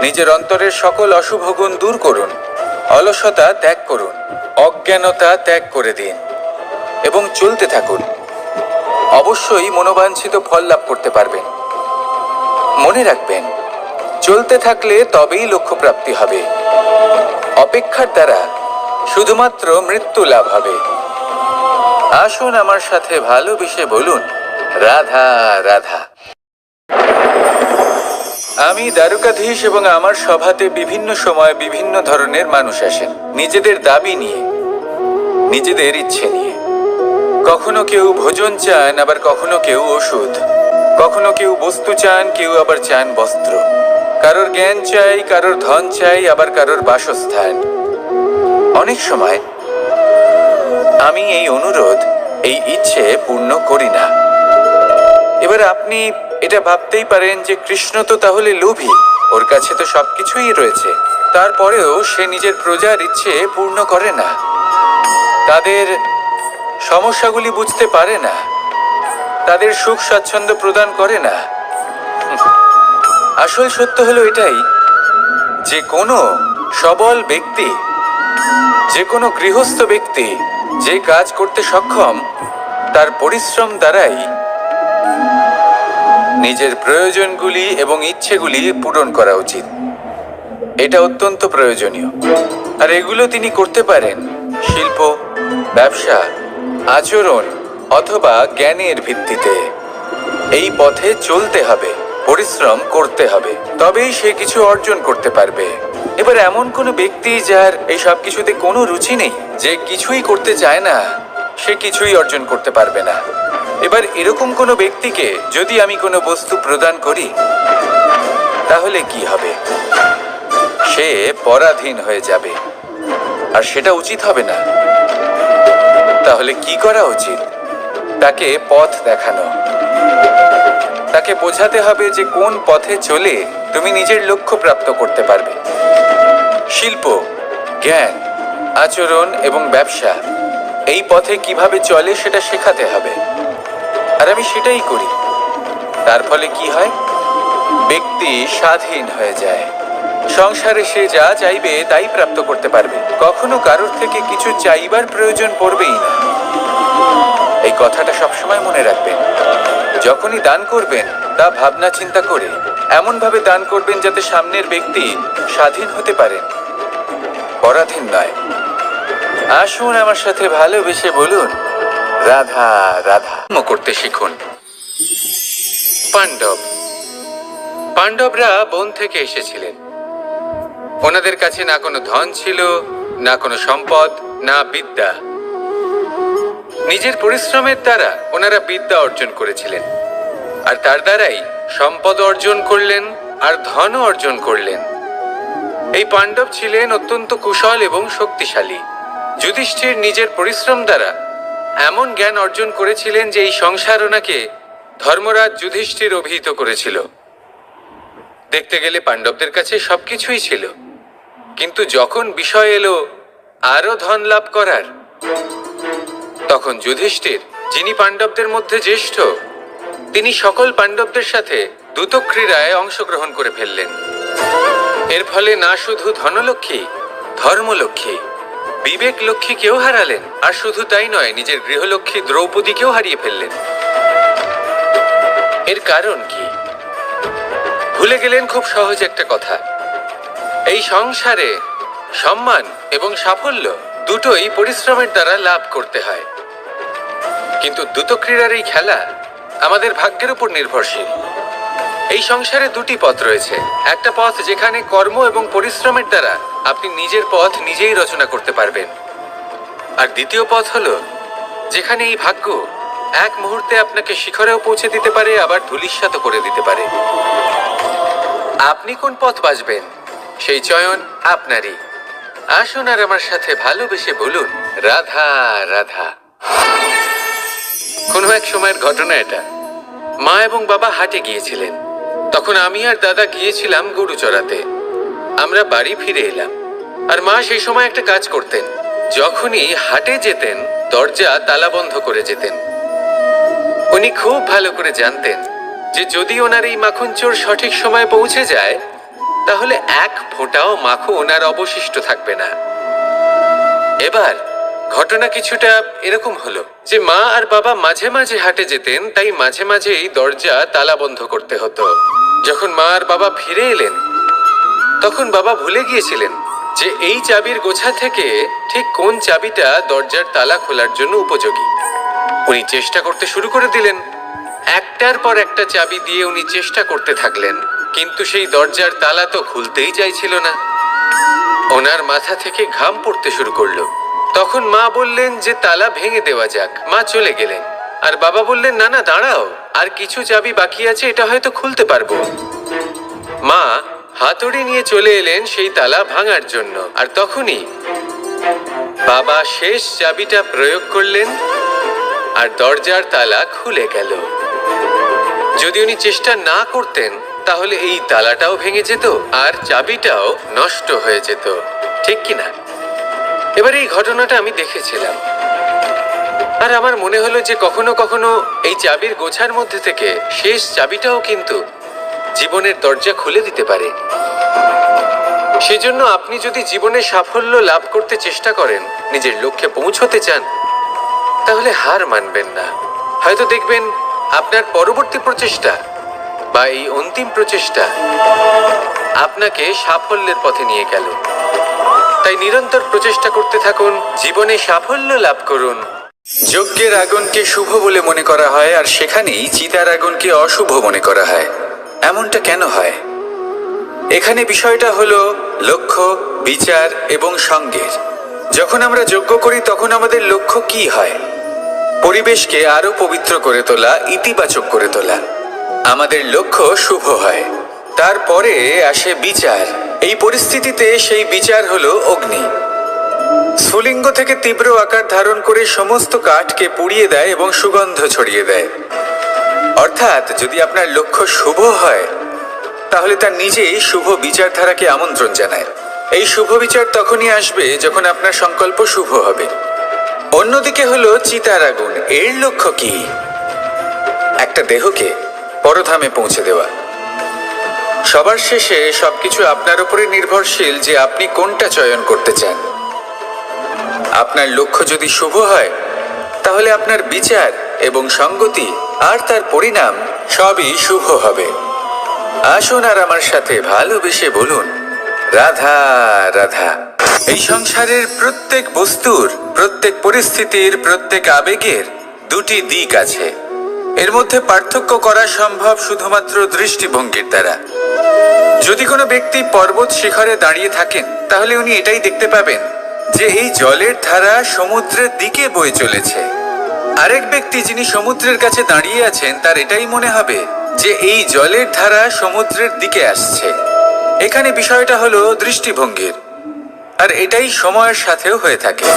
নিজের অন্তরের সকল অশুভ গুণ দূর করুন, অলসতা ত্যাগ করুন, অজ্ঞানতা ত্যাগ করে দিন এবং চলতে থাকুন। অবশ্যই মনোবাঞ্ছিত ফল লাভ করতে পারবেন। মনে রাখবেন, চলতে থাকলে তবেই লক্ষ্য প্রাপ্তি হবে। অপেক্ষার দ্বারা শুধুমাত্র মৃত্যু লাভ হবে। আসুন আমার সাথে ভালোবেসে বলুন, রাধা রাধা। আমি দ্বারকাধীশ এবং আমার সভাতে বিভিন্ন সময় বিভিন্ন ধরনের মানুষ আসেন, নিজেদের দাবি নিয়ে, নিজেদের ইচ্ছে নিয়ে। কখনো কেউ ভোজন চান, আবার কখনো কেউ ওষুধ। কখনো কেউ বস্তু চান, কেউ আবার চান বস্ত্র। কারোর জ্ঞান চাই, কারোর ধন চাই, আবার কারোর বাসস্থান। অনেক সময় আমি এই অনুরোধ, এই ইচ্ছে পূর্ণ করি না। এবার আপনি এটা ভাবতেই পারেন যে কৃষ্ণ তো তাহলে লোভী, ওর কাছে তো সবকিছুই রয়েছে, তারপরেও সে নিজের প্রজার ইচ্ছে পূর্ণ করে না, তাদের সমস্যাগুলি বুঝতে পারে না, তাদের সুখ স্বাচ্ছন্দ্য প্রদান করে না। আসল সত্য হলো এটাই যে কোনো সবল ব্যক্তি, যে কোনো গৃহস্থ ব্যক্তি যে কাজ করতে সক্ষম, তার পরিশ্রম দ্বারাই নিজের প্রয়োজনগুলি এবং ইচ্ছেগুলি পূরণ করা উচিত। এটা অত্যন্ত প্রয়োজনীয়। আর এগুলো তিনি করতে পারেন শিল্প, ব্যবসা, আচরণ অথবা জ্ঞানের ভিত্তিতে। এই পথে চলতে হবে, পরিশ্রম করতে হবে, তবেই সে কিছু অর্জন করতে পারবে। এবার এমন কোনো ব্যক্তি যার এই সব কিছুতে কোনো রুচি নেই, যে কিছুই করতে চায় না, সে কিছুই অর্জন করতে পারবে না। এবার এরকম কোনো ব্যক্তিকে যদি আমি কোনো বস্তু প্রদান করি, তাহলে কি হবে? সে পরাধীন হয়ে যাবে, আর সেটা উচিত হবে না। তাহলে কি করা উচিত? তাকে পথ দেখানো, তাকে বোঝাতে হবে যে কোন পথে চলে তুমি নিজের লক্ষ্য প্রাপ্ত করতে পারবে। শিল্প, জ্ঞান, আচরণ এবং ব্যবসা, এই পথে কিভাবে চলে সেটা শেখাতে হবে। আর আমি সেটাই করি। তার ফলে কি হয়? ব্যক্তি স্বাধীন হয়ে যায়। সংসারে সে যা চাইবে তাই প্রাপ্ত করতে পারবে, কখনো কারোর থেকে কিছু চাইবার প্রয়োজন পড়বেই না। এই কথাটা সবসময় মনে রাখবেন। যখনই দান করবেন তা ভাবনা চিন্তা করে এমন ভাবে দান করবেন যাতে সামনের ব্যক্তি স্বাধীন হতে পারেন, পরাধীন নয়। আসুন আমার সাথে ভালোবেসে বলুন রাধা রাধা করতে শিখুন। পাণ্ডবরা বন থেকে এসেছিলেন। ওনাদের কাছে না কোনো ধন ছিল, না কোনো সম্পদ, না বিদ্যা। নিজের পরিশ্রমের দ্বারা ওনারা বিদ্যা অর্জন করেছিলেন, আর তার দ্বারাই সম্পদ অর্জন করলেন আর ধনও অর্জন করলেন। এই পাণ্ডব ছিলেন অত্যন্ত কুশল এবং শক্তিশালী। যুধিষ্ঠির নিজের পরিশ্রম দ্বারা এমন জ্ঞান অর্জন করেছিলেন যে এই সংসার ওনাকে ধর্মরাজ যুধিষ্ঠির অভিহিত করেছিল। দেখতে গেলে পাণ্ডবদের কাছে সবকিছুই ছিল, কিন্তু যখন বিষয় এলো আরো ধন লাভ করার, তখন যুধিষ্ঠির, যিনি পাণ্ডবদের মধ্যে জ্যেষ্ঠ, তিনি সকল পাণ্ডবদের সাথে দ্যুতক্রীড়ায় অংশগ্রহণ করে ফেললেন। এর ফলে না শুধু ধনলক্ষ্মী, ধর্মলক্ষ্মী, বিবেক লক্ষ্মীকেও হারালেন, আর শুধু তাই নয়, নিজের গৃহলক্ষ্মী দ্রৌপদীকেও হারিয়ে ফেললেন। এর কারণ কি? ভুলে গেলেন খুব সহজ একটা কথা। এই সংসারে সম্মান এবং সাফল্য দুটোই পরিশ্রমের দ্বারা লাভ করতে হয়, কিন্তু দ্রুতক্রীড়ার এই খেলা আমাদের ভাগ্যের উপর নির্ভরশীল। এই সংসারে দুটি পথ রয়েছে। একটা পথ যেখানে কর্ম এবং পরিশ্রমের দ্বারা আপনি নিজের পথ নিজেই রচনা করতে পারবেন, আর দ্বিতীয় পথ হলো যেখানে এই ভাগ্য এক মুহূর্তে আপনাকে শিখরেও পৌঁছে দিতে পারে, আবার ধূলিসাৎ করে দিতে পারে। আপনি কোন পথ বাছবেন সেই চয়ন আপনারই। আসুন আর আমার সাথে ভালোবেসে বলুন রাধা রাধা। কোনো এক সময়ের ঘটনা এটা। মা এবং বাবা হাটে গিয়েছিলেন, তখন আমি আর দাদা গিয়েছিলাম গরু চড়াতে। আমরা বাড়ি ফিরে এলাম, আর মা সেই সময় একটা কাজ করতেন। যখনই হাটে যেতেন দরজা তালা বন্ধ করে যেতেন। উনি খুব ভালো করে জানতেন যে যদি ওনার এই মাখন চোর সঠিক সময়ে পৌঁছে যায় তাহলে এক ফোঁটাও মাখন আর অবশিষ্ট থাকবে না। এবার ঘটনা কিছুটা এরকম হলো যে মা আর বাবা মাঝে মাঝে হাটে যেতেন, তাই মাঝে মাঝেই দরজা তালা বন্ধ করতে হতো। যখন মা আর বাবা ফিরে এলেন তখন বাবা ভুলে গিয়েছিলেন যে এই চাবির গোছা থেকে ঠিক কোন চাবিটা দরজার তালা খোলার জন্য উপযোগী। উনি চেষ্টা করতে শুরু করে দিলেন। একটার পর একটা চাবি দিয়ে উনি চেষ্টা করতে থাকলেন, কিন্তু সেই দরজার তালা তো খুলতেই চাইছিল না। ওনার মাথা থেকে ঘাম পড়তে শুরু করলো। তখন মা বললেন যে তালা ভেঙে দেওয়া যাক। মা চলে গেলেন, আর বাবা বললেন না না দাঁড়াও, আর কিছু চাবি বাকি আছে, এটা হয়তো খুলতে পারবো। মা হাতুড়ি নিয়ে চলে এলেন সেই তালা ভাঙার জন্য, আর তখনই বাবা শেষ চাবিটা প্রয়োগ করলেন আর দরজার তালা খুলে গেল। যদি উনি চেষ্টা না করতেন তাহলে এই তালাটাও ভেঙে যেত আর চাবিটাও নষ্ট হয়ে যেত, ঠিক কিনা? এবার এই ঘটনাটা আমি দেখেছিলাম, আর আমার মনে হলো যে কখনো কখনো এই চাবির গোছার মধ্যে থেকে শেষ চাবিটাও কিন্তু জীবনের দরজা খুলে দিতে পারে। সেজন্য আপনি যদি জীবনে সাফল্য লাভ করতে চেষ্টা করেন, নিজের লক্ষ্যে পৌঁছতে চান, তাহলে হার মানবেন না। হয়তো দেখবেন আপনার পরবর্তী প্রচেষ্টা বা এই অন্তিম প্রচেষ্টা আপনাকে সাফল্যের পথে নিয়ে গেল। তাই নিরন্তর প্রচেষ্টা করতে থাকুন, জীবনে সাফল্য লাভ করুন। যজ্ঞের আগুনকে শুভ বলে মনে করা হয়, আর সেখানেই চিতার আগুনকে অশুভ মনে করা হয়। এমনটা কেন হয়? এখানে বিষয়টা হলো লক্ষ্য, বিচার এবং সঙ্গের। যখন আমরা যজ্ঞ করি তখন আমাদের লক্ষ্য কি হয়? পরিবেশকে আরো পবিত্র করে তোলা, ইতিবাচক করে তোলা। আমাদের লক্ষ্য শুভ হয়। তারপরে আসে বিচার। এই পরিস্থিতিতে সেই বিচার হলো অগ্নি। স্ফুলিঙ্গ থেকে তীব্র আকার ধারণ করে সমস্ত কাঠকে পুড়িয়ে দেয় এবং সুগন্ধ ছড়িয়ে দেয়। অর্থাৎ যদি আপনার লক্ষ্য শুভ হয় তাহলে তার নিজেই শুভ বিচারধারাকে আমন্ত্রণ জানায়। এই শুভ বিচার তখনই আসবে যখন আপনার সংকল্প শুভ হবে। অন্যদিকে হলো চিতার আগুন। এর লক্ষ্য কি? একটা দেহকে পরধামে পৌঁছে দেওয়া। সবার শেষে সবকিছু আপনার উপরে নির্ভরশীল যে আপনি কোনটা চয়ন করতে চান। আপনার লক্ষ্য যদি শুভ হয় তাহলে আপনার বিচার এবং সঙ্গতি আর তার পরিণাম সবই শুভ হবে। আসুন আর আমার সাথে ভালোবেসে বলুন, রাধা রাধা। এই সংসারের প্রত্যেক বস্তুর, প্রত্যেক পরিস্থিতির, প্রত্যেক আবেগের দুটি দিক আছে। এর মধ্যে পার্থক্য করা সম্ভব শুধুমাত্র দৃষ্টিভঙ্গির দ্বারা। যদি কোনো ব্যক্তি পর্বত শিখরে দাঁড়িয়ে থাকেন তাহলে উনি এটাই দেখতে পাবেন যে এই জলের ধারা সমুদ্রের দিকে বয়ে চলেছে। আরেক ব্যক্তি যিনি সমুদ্রের কাছে দাঁড়িয়ে আছেন তার এটাই মনে হবে যে এই জলের ধারা সমুদ্রের দিকে আসছে। এখানে বিষয়টা হলো দৃষ্টিভঙ্গির, আর এটাই সময়ের সাথেও হয়ে থাকে।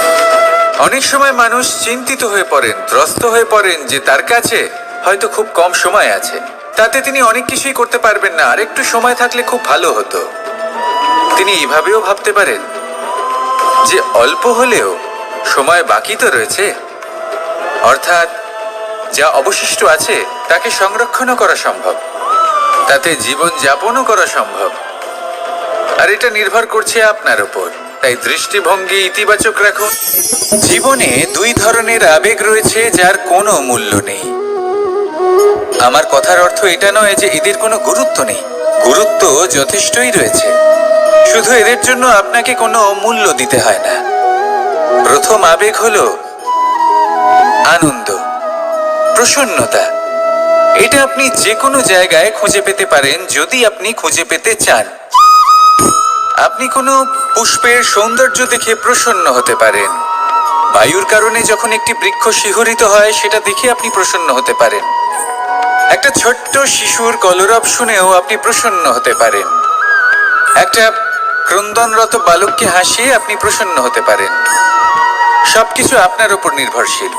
অনেক সময় মানুষ চিন্তিত হয়ে পড়েন, ত্রস্ত হয়ে পড়েন যে তার কাছে হয়তো খুব কম সময় আছে, তাতে তিনি অনেক কিছুই করতে পারবেন না, আর একটু সময় থাকলে খুব ভালো হতো। তিনি এইভাবেও ভাবতে পারেন যে অল্প হলেও সময় বাকি তো রয়েছে, অর্থাৎ যা অবশিষ্ট আছে তাকে সংরক্ষণও করা সম্ভব, তাতে জীবন যাপনও করা সম্ভব। আর এটা নির্ভর করছে আপনার উপর। তাই দৃষ্টিভঙ্গি ইতিবাচক রাখুন। জীবনে দুই ধরনের আবেগ রয়েছে যার কোনো মূল্য নেই। আমার কথার অর্থ এটা নয় যে এদের কোনো গুরুত্ব নেই, গুরুত্ব যথেষ্টই রয়েছে, শুধু এদের জন্য আপনাকে কোনো মূল্য দিতে হয় না। প্রথম আবেগ হলো আনন্দ, প্রসন্নতা। এটা আপনি যে কোনো জায়গায় খুঁজে পেতে পারেন যদি আপনি খুঁজে পেতে চান। আপনি কোনো পুষ্পের সৌন্দর্য দেখে প্রসন্ন হতে পারেন। বায়ুর কারণে যখন একটি বৃক্ষ শিহরিত হয় সেটা দেখে আপনি প্রসন্ন হতে পারেন। একটা ছোট্ট শিশুর কলরব শুনেও আপনি প্রসন্ন হতে পারেন। একটা ক্রন্দনরত বালককে হাসিয়ে আপনি প্রসন্ন হতে পারেন। সবকিছু আপনার উপর নির্ভরশীল।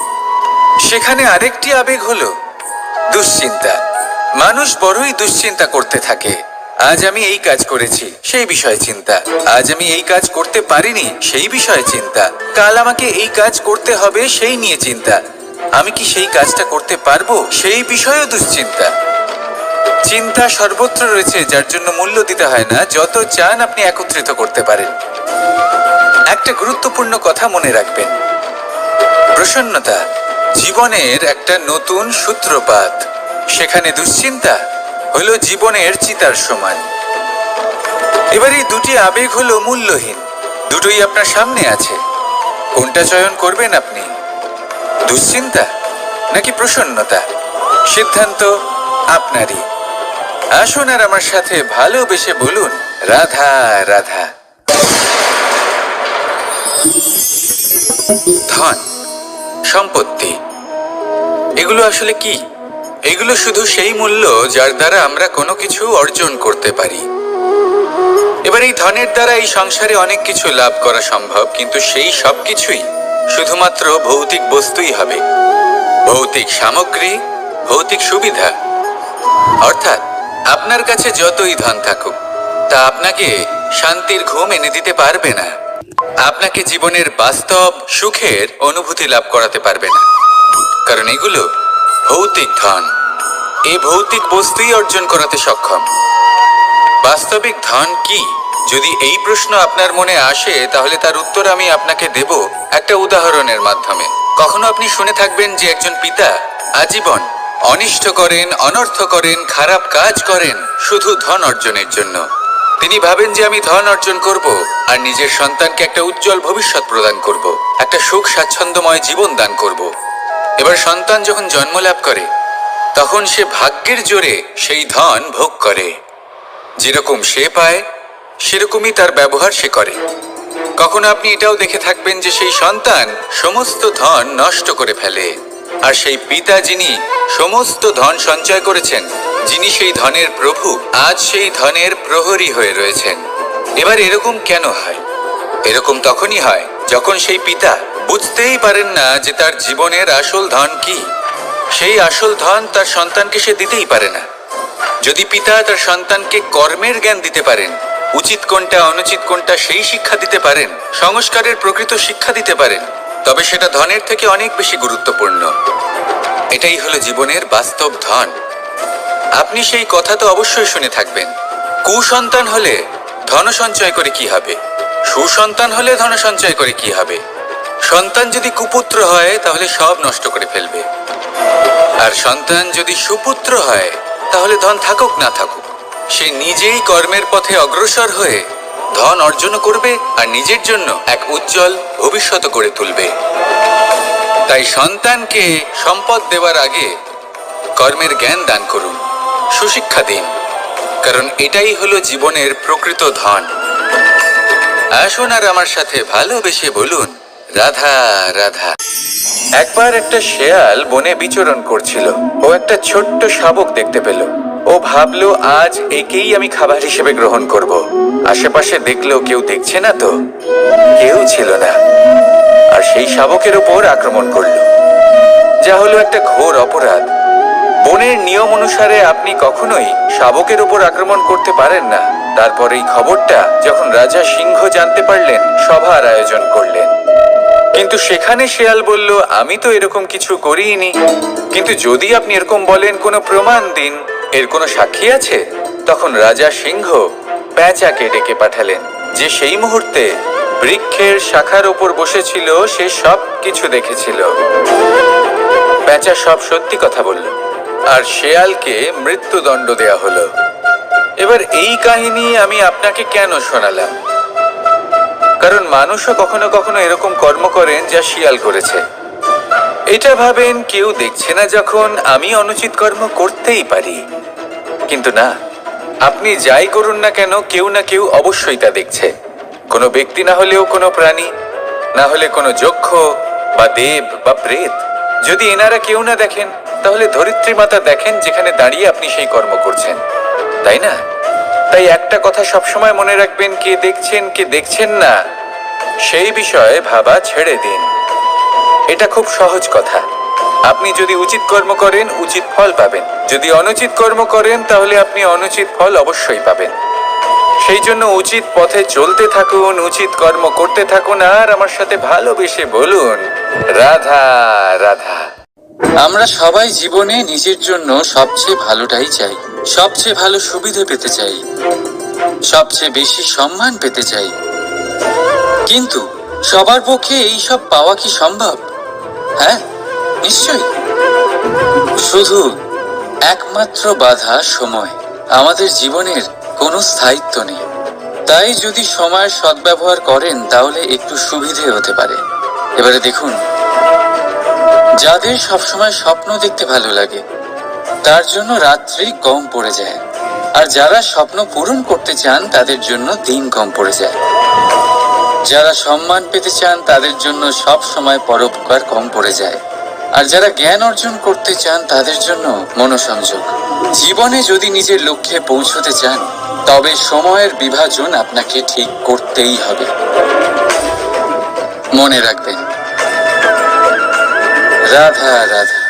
সেখানে আরেকটি আবেগ হলো দুশ্চিন্তা। মানুষ বড়ই দুশ্চিন্তা করতে থাকে। আজ আমি এই কাজ করেছি, সেই বিষয়ে চিন্তা। আজ আমি এই কাজ করতে পারিনি, সেই বিষয়ে চিন্তা। কাল আমাকে এই কাজ করতে হবে, সেই নিয়ে চিন্তা। আমি কি সেই কাজটা করতে পারবো, সেই বিষয়েও দুশ্চিন্তা। চিন্তা সর্বত্র রয়েছে, যার জন্য মূল্য দিতে হয় না। যত চান আপনি একত্রিত করতে পারেন। একটা গুরুত্বপূর্ণ কথা মনে রাখবেন, প্রসন্নতা জীবনের একটা নতুন সূত্রপাত। সেখানে দুশ্চিন্তা হলো জীবনের চিতার সমান। এবার এই দুটি আবেগ হলো মূল্যহীন, দুটোই আপনার সামনে আছে। কোনটা চয়ন করবেন আপনি, দুশ্চিন্তা নাকি প্রসন্নতা? সিদ্ধান্ত আপনারই। আসুন আর আমার সাথে ভালোবেসে বলুন, রাধা রাধা। ধন, সম্পত্তি, এগুলো আসলে কি? এগুলো শুধু সেই মূল্য যার দ্বারা আমরা কোনো কিছু অর্জন করতে পারি। এবার এই ধনের দ্বারা এই সংসারে অনেক কিছু লাভ করা সম্ভব, কিন্তু সেই সব কিছুই শুধুমাত্র ভৌতিক বস্তুই হবে, ভৌতিক সামগ্রী, ভৌতিক সুবিধা। অর্থাৎ আপনার কাছে যতই ধন থাকুক তা আপনাকে শান্তির ঘুম এনে দিতে পারবে না, আপনাকে জীবনের বাস্তব সুখের অনুভূতি লাভ করাতে পারবে না, কারণ এগুলো ভৌতিক ধন। এই ভৌতিক বস্তুই অর্জন করাতে সক্ষম। বাস্তবিক ধন কি? যদি এই প্রশ্ন আপনার মনে আসে তাহলে তার উত্তর আমি আপনাকে দেব একটা উদাহরণের মাধ্যমে। কখনো আপনি শুনে থাকবেন যে একজন পিতা আজীবন অনিষ্ট করেন, অনর্থ করেন, খারাপ কাজ করেন শুধু ধন অর্জনের জন্য। তিনি ভাবেন যে আমি ধন অর্জন করব আর নিজের সন্তানকে একটা উজ্জ্বল ভবিষ্যৎ প্রদান করব, একটা সুখ স্বাচ্ছন্দ্যময় জীবন দান করব। এবার সন্তান যখন জন্ম লাভ করে তখন সে ভাগ্যের জোরে সেই ধন ভোগ করে। যেরকম সে পায় সেরকমই তার ব্যবহার সে করে। কখনো আপনি এটাও দেখে থাকবেন যে সেই সন্তান সমস্ত ধন নষ্ট করে ফেলে, আর সেই পিতা যিনি সমস্ত ধন সঞ্চয় করেছেন, যিনি সেই ধনের প্রভু, আজ সেই ধনের প্রহরী হয়ে রয়েছেন। এবার এরকম কেন হয়? এরকম তখনই হয় যখন সেই পিতা বুঝতেই পারেন না যে তার জীবনের আসল ধন কি। সেই আসল ধন তার সন্তানকে সে দিতেই পারে না। যদি পিতা তার সন্তানকে কর্মের জ্ঞান দিতে পারেন, উচিত কোনটা অনুচিত কোনটা সেই শিক্ষা দিতে পারেন, সংস্কারের প্রকৃত শিক্ষা দিতে পারেন, তবে সেটা ধনের থেকে অনেক বেশি গুরুত্বপূর্ণ। এটাই হলো জীবনের বাস্তব ধন। আপনি সেই কথা তো অবশ্যই শুনে থাকবেন কুসন্তান হলে ধন সঞ্চয় করে কি হবে, সুসন্তান হলে ধন সঞ্চয় করে কি হবে? সন্তান যদি কুপুত্র হয় তাহলে সব নষ্ট করে ফেলবে, আর সন্তান যদি সুপুত্র হয় তাহলে ধন থাকুক না থাকুক সে নিজেই কর্মের পথে অগ্রসর হয়ে ধন অর্জন করবে আর নিজের জন্য এক উজ্জ্বল ভবিষ্যৎ গড়ে তুলবে। তাই সন্তানকে সম্পদ দেওয়ার আগে কর্মের জ্ঞান দান করুন, সুশিক্ষা দিন, কারণ এটাই হলো জীবনের প্রকৃত ধন। আসুন আর আমার সাথে ভালোবেসে বলুন, রাধা রাধা। একবার একটা শেয়াল বনে বিচরণ করছিল। ও একটা ছোট্ট শাবক দেখতে পেল। ও ভাবলো, আজ একেই আমি খাবার হিসেবে গ্রহণ করব। আশেপাশে দেখলো কেউ দেখছে না তো, কেউ ছিল না, আর সেই শাবকের উপর আক্রমণ করলো, যা হলো একটা ঘোর অপরাধ। বনের নিয়ম অনুসারে আপনি কখনোই শাবকের উপর আক্রমণ করতে পারেন না। তারপর এই খবরটা যখন রাজা সিংহ জানতে পারলেন, সভার আয়োজন করলেন। কিন্তু সেখানে শেয়াল বলল, আমি তো এরকম কিছু করিনি, কিন্তু যদি আপনি এরকম বলেন কোনো প্রমাণ দিন, এর কোনো সাক্ষী আছে? তখন রাজা সিংহ পেঁচাকে ডেকে পাঠালেন, যে সেই মুহূর্তে বৃক্ষের শাখার ওপর বসেছিল, সে সব কিছু দেখেছিল। পেঁচা সব সত্যি কথা বলল, আর শেয়ালকে মৃত্যুদণ্ড দেয়া হলো। এবার এই কাহিনী আমি আপনাকে কেন শোনালাম? কারণ মানুষও কখনো কখনো এরকম কর্ম করেন যা শিয়াল করেছে। এটা ভাবেন কেউ দেখছে না, যখন আমি অনুচিত কর্ম করতেই পারি। কিন্তু না, আপনি যাই করুন না কেন, কেউ না কেউ অবশ্যই তা দেখছে। কোনো ব্যক্তি না হলেও কোনো প্রাণী, না হলে কোনো যক্ষ বা দেব বা প্রেত। যদি এনারা কেউ না দেখেন, তাহলে ধরিত্রী মাতা দেখেন, যেখানে দাঁড়িয়ে আপনি সেই কর্ম করছেন, তাই না? তাই একটা কথা সবসময় মনে রাখবেন, কে দেখছেন কে দেখছেন না সেই বিষয়ে ভাবা ছেড়ে দিন। এটা খুব সহজ কথা। আপনি যদি উচিত কর্ম করেন, উচিত ফল পাবেন। যদি অনুচিত কর্ম করেন, তাহলে আপনি অনুচিত ফল অবশ্যই পাবেন। সেই জন্য উচিত পথে চলতে থাকুন, উচিত কর্ম করতে থাকুন, আর আমার সাথে ভালোবেসে বলুন, রাধা রাধা। আমরা সবাই জীবনে নিজের জন্য সবচেয়ে ভালোটাই চাই, সবচেয়ে ভালো সুবিধা পেতে চাই, সবচেয়ে বেশি সম্মান পেতে চাই। কিন্তু সবার পক্ষে এই সব পাওয়া কি সম্ভব? হ্যাঁ, নিশ্চয়ই। শুধু একমাত্র বাধা সময়। আমাদের জীবনের কোনো স্থায়িত্ব নেই। তাই যদি সময়ের সদ্ব্যবহার করেন, তাহলে একটু সুবিধে হতে পারে। এবারে দেখুন, যাদের সবসময় স্বপ্ন দেখতে ভালো লাগে, তার জন্য রাত্রি কম পড়ে যায়। আর যারা স্বপ্ন পূরণ করতে চান, তাদের জন্য দিন কম পড়ে যায়। যারা সম্মান পেতে চান, তাদের জন্য সব সময় পরোপকার কম পড়ে যায়। আর যারা জ্ঞান অর্জন করতে চান, তাদের জন্য মনোসংযোগ। জীবনে যদি নিজের লক্ষ্যে পৌঁছতে চান, তবে সময়ের বিভাজন আপনাকে ঠিক করতেই হবে। মনে রাখবেন, রাধা রাধা।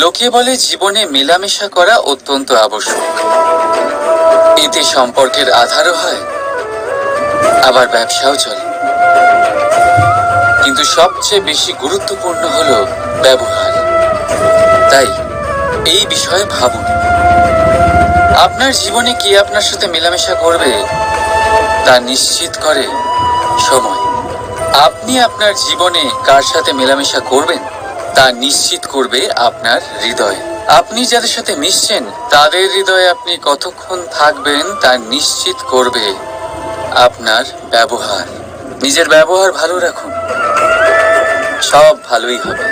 লোকে বলে জীবনে মেলামেশা করা অত্যন্ত আবশ্যক। এতে সম্পর্কের আধারও হয়, আবার ব্যবসাও চলে। কিন্তু সবচেয়ে বেশি গুরুত্বপূর্ণ হলো ব্যবহার। তাই এই বিষয়ে ভাবুন, আপনার জীবনে কে আপনার সাথে মেলামেশা করবে তা নিশ্চিত করে সময়। আপনি আপনার জীবনে কার সাথে মেলামেশা করবেন তা নিশ্চিত করবে আপনার হৃদয়। আপনি যাদের সাথে মিশছেন, তাদের হৃদয়ে আপনি কতক্ষণ থাকবেন তা নিশ্চিত করবে আপনার ব্যবহার। নিজের ব্যবহার ভালো রাখুন, সব ভালোই হবে।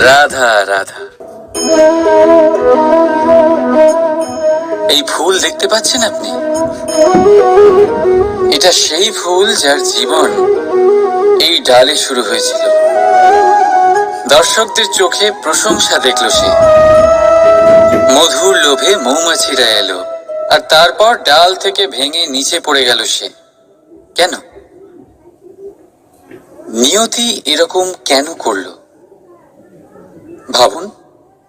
রাধা রাধা। এই ফুল দেখতে পাচ্ছেন আপনি? এটা সেই ফুল যার জীবন এই ডালে শুরু হয়েছিল। দর্শকদের চোখে প্রশংসা দেখল সে, মধুর লোভে মৌমাছিরা এলো, আর তারপর ডাল থেকে ভেঙে নিচে পড়ে গেল সে। কেন? নিয়তি এরকম কেন করলো? ভাবুন,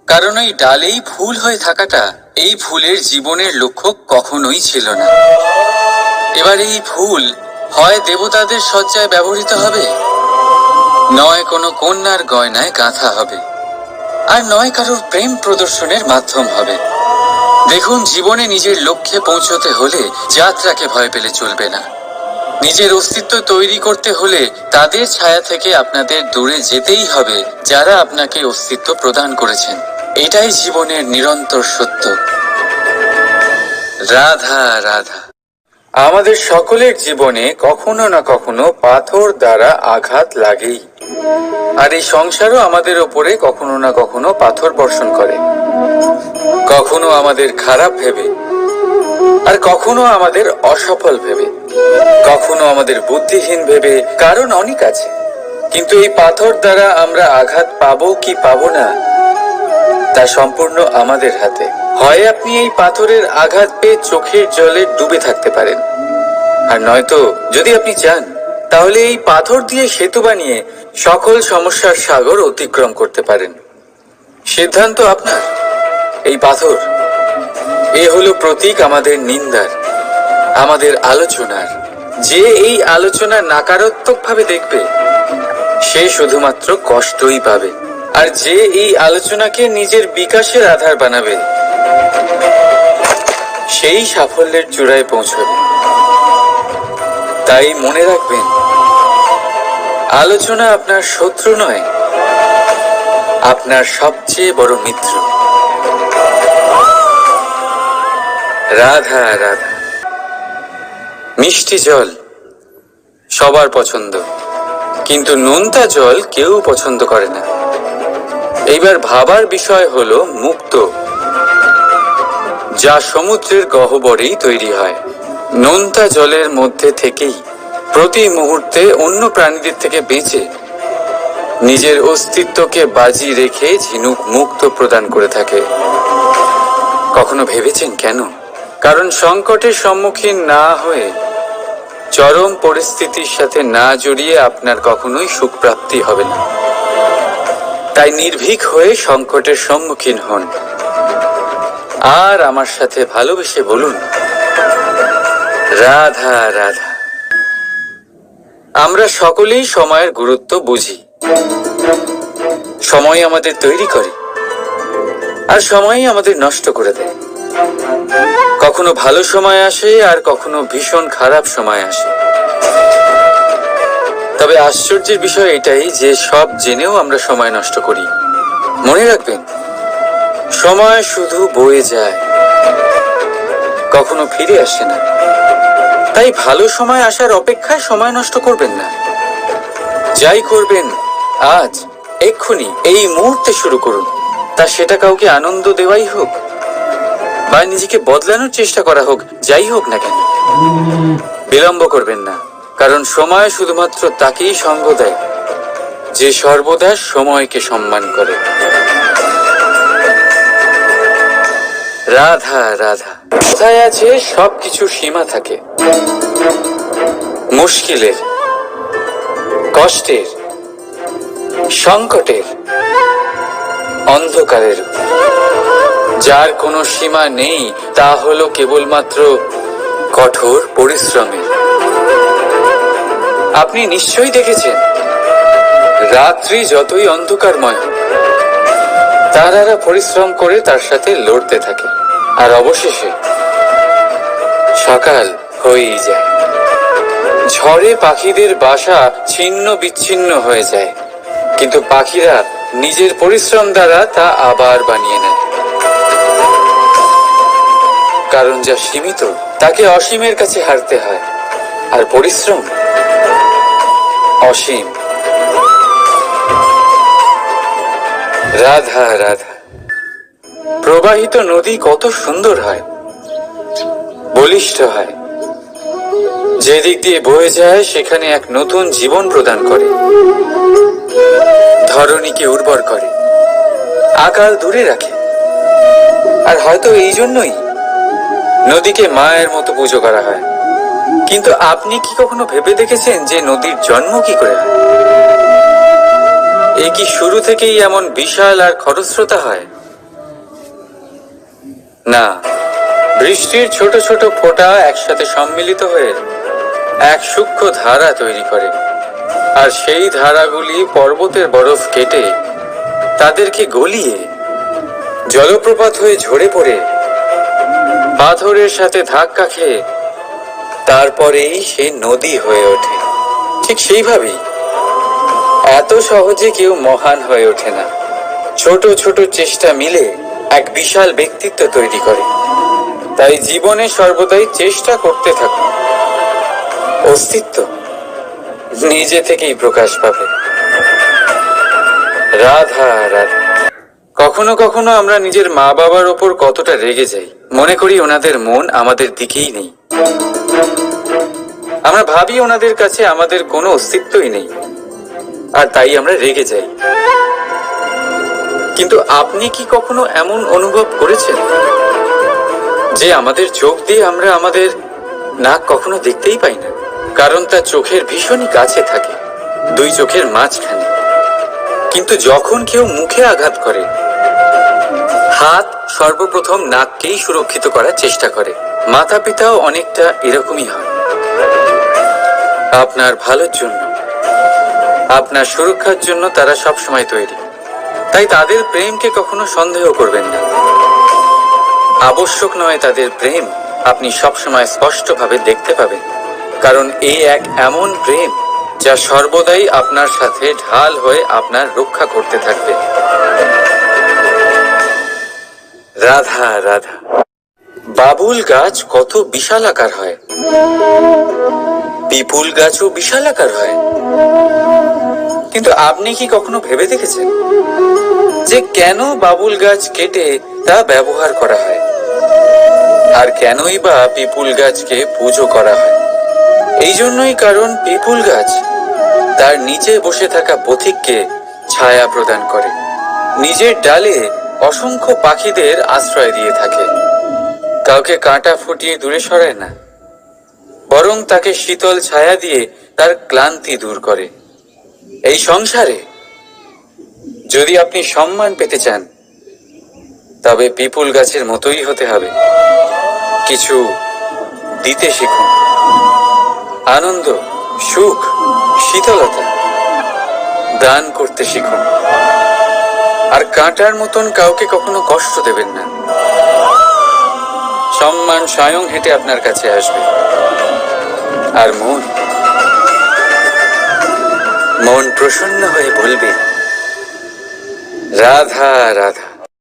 কারণ এই ডালেই ফুল হয়ে থাকাটা এই ফুলের জীবনের লক্ষ্য কখনোই ছিল না। এবার এই ফুল হয় দেবতাদের সজ্জায় ব্যবহৃত হবে, নয় কোনো কন্যার গয়নায় গাঁথা হবে, আর নয় কারোর প্রেম প্রদর্শনের মাধ্যম হবে। দেখুন, জীবনে নিজের লক্ষ্যে পৌঁছতে হলে যাত্রাকে ভয় পেলে চলবে না। নিজের অস্তিত্ব তৈরি করতে হলে তাদের ছায়া থেকে আপনাদের দূরে যেতেই হবে যারা আপনাকে অস্তিত্ব প্রদান করেছেন। এটাই জীবনের নিরন্তর সত্য। রাধা রাধা। আমাদের সকলের জীবনে কখনো না কখনো পাথর দ্বারা আঘাত লাগেই, আর এই সংসারও আমাদের ওপরে কখনো না কখনো পাথর বর্ষণ করে। কখনো আমাদের খারাপ ভেবে, আর কখনো আমাদের অসফল ভেবে, কখনো আমাদের বুদ্ধিহীন ভেবে। কারণ অনেক আছে, কিন্তু এই পাথর দ্বারা আমরা আঘাত পাবো কি পাবো না তা সম্পূর্ণ আমাদের হাতে। হয় আপনি এই পাথরের আঘাত পেয়ে চোখের জলে ডুবে থাকতে পারেন, আর নয়তো যদি আপনি চান তাহলে এই পাথর দিয়ে সেতু বানিয়ে সকল সমস্যার সাগর অতিক্রম করতে পারেন। সিদ্ধান্ত আপনার। এই পাথর এ হলো প্রতীক আমাদের নিন্দার, আমাদের আলোচনার। যে এই আলোচনা নাকারাত্মকভাবে দেখবে সে শুধুমাত্র কষ্টই পাবে, আর যে এই আলোচনাকে নিজের বিকাশের আধার বানাবে সেই সাফল্যের চূড়ায় পৌঁছবে। তাই মনে রাখবেন, আলোচনা আপনার শত্রু নয়, আপনার সবচেয়ে বড় মিত্র। রাধা রাধা। মিষ্টি জল সবার পছন্দ, কিন্তু নোনতা জল কেউ পছন্দ করে না। এইবার ভাবার বিষয় হলো মুক্তো, যা সমুদ্রের গহ্বরেই তৈরি হয়। নোনতা জলের মধ্যে থেকেই প্রতি মুহূর্তে অন্য প্রাণীদের থেকে বেঁচে নিজের অস্তিত্বকে বাজি রেখে ঝিনুক মুক্ত প্রদান করে থাকে। কখনো ভেবেছেন কেন? কারণ সংকটের সম্মুখীন না হয়ে, চরম পরিস্থিতির সাথে না জড়িয়ে আপনার কখনোই সুখ প্রাপ্তি হবে না। তাই নির্ভীক হয়ে সংকটের সম্মুখীন হন, আর আমার সাথে ভালোবেসে বলুন, রাধা রাধা। আমরা সকলেই সময়ের গুরুত্ব বুঝি। সময় আমাদের তৈরি করে, আর সময়ই আমাদের নষ্ট করে দেয়। কখনো ভালো সময় আসে, আর কখনো ভীষণ খারাপ সময় আসে। তবে আশ্চর্যের বিষয় এটাই যে সব জেনেও আমরা সময় নষ্ট করি। মনে রাখবেন, সময় শুধু বয়ে যায়, কখনো ফিরে আসে না। তাই ভালো সময় আসার অপেক্ষায় সময় নষ্ট করবেন না। যাই করবেন আজ, এক্ষুনি, এই মুহূর্তে শুরু করুন। তা সেটা কাউকে আনন্দ দেওয়াই হোক, বা নিজেকে বদলানোর চেষ্টা করা হোক, যাই হোক না কেন, বিলম্ব করবেন না। কারণ সময় শুধুমাত্র তাকেই সঙ্গ দেয় যে সর্বদা সময়কে সম্মান করে। রাধা রাধা। কথায় আছে, সবকিছু সীমা থাকে। মুশকিলের, কষ্টের, সংকটের, অন্ধকারের। যার কোনো সীমা নেই তা হলো কেবলমাত্র কঠোর পরিশ্রমের। আপনি নিশ্চয়ই দেখেছেন, রাত্রি যতই অন্ধকারময় হোক, তারারা পরিশ্রম করে তার সাথে লড়তে থাকে, আর অবশেষে সকাল হয়েই যায়। ঝড়ে পাখিদের বাসা ছিন্ন বিচ্ছিন্ন হয়ে যায়, কিন্তু পাখিরা নিজের পরিশ্রম দ্বারা তা আবার বানিয়ে নেয়। কারণ যা সীমিত তাকে অসীমের কাছে হারতে হয়, আর পরিশ্রম অসীম। রাধা রাধা। প্রবাহিত নদী কত সুন্দর হয়, বলিষ্ঠ হয়। যেদিক দিয়ে বয়ে যায় সেখানে এক নতুন জীবন প্রদান করে, ধরণীকে উর্বর করে, আকাল দূরে রাখে। আর হয়তো এই জন্যই নদীকে মায়ের মতো পুজো করা হয়। কিন্তু আপনি কি কখনো ভেবে দেখেছেন যে নদীর জন্ম কি করে হয়? এ কি শুরু থেকেই এমন বিশাল আর খরস্রোতা হয়? না, বৃষ্টির ছোট ছোট ফোঁটা একসাথে সম্মিলিত হয়ে এক সূক্ষ্ম ধারা তৈরি করে, আর সেই ধারাগুলি পর্বতের বরফ কেটে তাদেরকে গলিয়ে জলপ্রপাত হয়ে ঝরে পড়ে পাথরের সাথে ধাক্কা খেয়ে তারপরেই সে নদী হয়ে ওঠে। ঠিক সেইভাবেই এত সহজে কেউ মহান হয়ে ওঠে না। ছোট ছোট চেষ্টা মিলে এক বিশাল ব্যক্তিত্ব তৈরি করে। তাই জীবনে সর্বদাই চেষ্টা করতে থাকুন। অস্তিত্ব নিজে থেকেই প্রকাশ পাবে। রাধা রাধা। কখনো কখনো আমরা নিজের মা বাবার ওপর কতটা রেগে যাই, মনে করি ওনাদের মন আমাদের দিকেই নেই। আমরা ভাবি ওনাদের কাছে আমাদের কোনো অস্তিত্বই নেই, আর তাই আমরা রেগে যাই। কিন্তু আপনি কি কখনো এমন অনুভব করেছেন যে আমাদের চোখ দিয়ে আমরা আমাদের নাক কখনো দেখতেই পাই না, কারণ তা চোখের ভীষণই কাছে থাকে, দুই চোখের মাঝখানে। কিন্তু যখন কেউ মুখে আঘাত করে, হাত সর্বপ্রথম নাককেই সুরক্ষিত করার চেষ্টা করে। মাতা পিতাও অনেকটা এরকমই হয়। আপনার ভালোর জন্য, আপনার সুরক্ষার জন্য তারা সবসময় তৈরি। তাই তাদের প্রেমকে কখনো সন্দেহ করবেন না। আবশ্যক নয় তাদের প্রেম আপনি সবসময় স্পষ্টভাবে দেখতে পাবেন, কারণ এই এক এমন প্রেম যা সর্বদাই আপনার সাথে ঢাল হয়ে আপনার রক্ষা করতে থাকবে। রাধা রাধা। বাবুল গাছ কত বিশাল আকার হয়, পিপুল গাছও বিশাল আকার হয়। কিন্তু আপনি কি কখনো ভেবে দেখেছেন যে কেন বাবুল গাছ কেটে তা ব্যবহার করা হয়, আর কেনই বা পিপুল গাছকে পুজো করা হয়? এই জন্যই, কারণ পিপুল গাছ তার নিচে বসে থাকা পথিককে ছায়া প্রদান করে, নিজের ডালে অসংখ্য পাখিদের আশ্রয় দিয়ে থাকে, কাউকে কাঁটা ফুটিয়ে দূরে সরায় না, বরং তাকে শীতল ছায়া দিয়ে তার ক্লান্তি দূর করে। এই সংসারে যদি আপনি সম্মান পেতে চান, তবে পিপুল গাছের মতোই হতে হবে। কিছু দিতে শিখুন, আনন্দ, সুখ, শীতলতা দান করতে শিখুন। আর কাঁটার মতন কাউকে কখনো কষ্ট দেবেন না। সম্মান স্বয়ং হেঁটে আপনার কাছে আসবে। আর মন প্রসন্ন হয়ে বলবে, রাধা রাধা।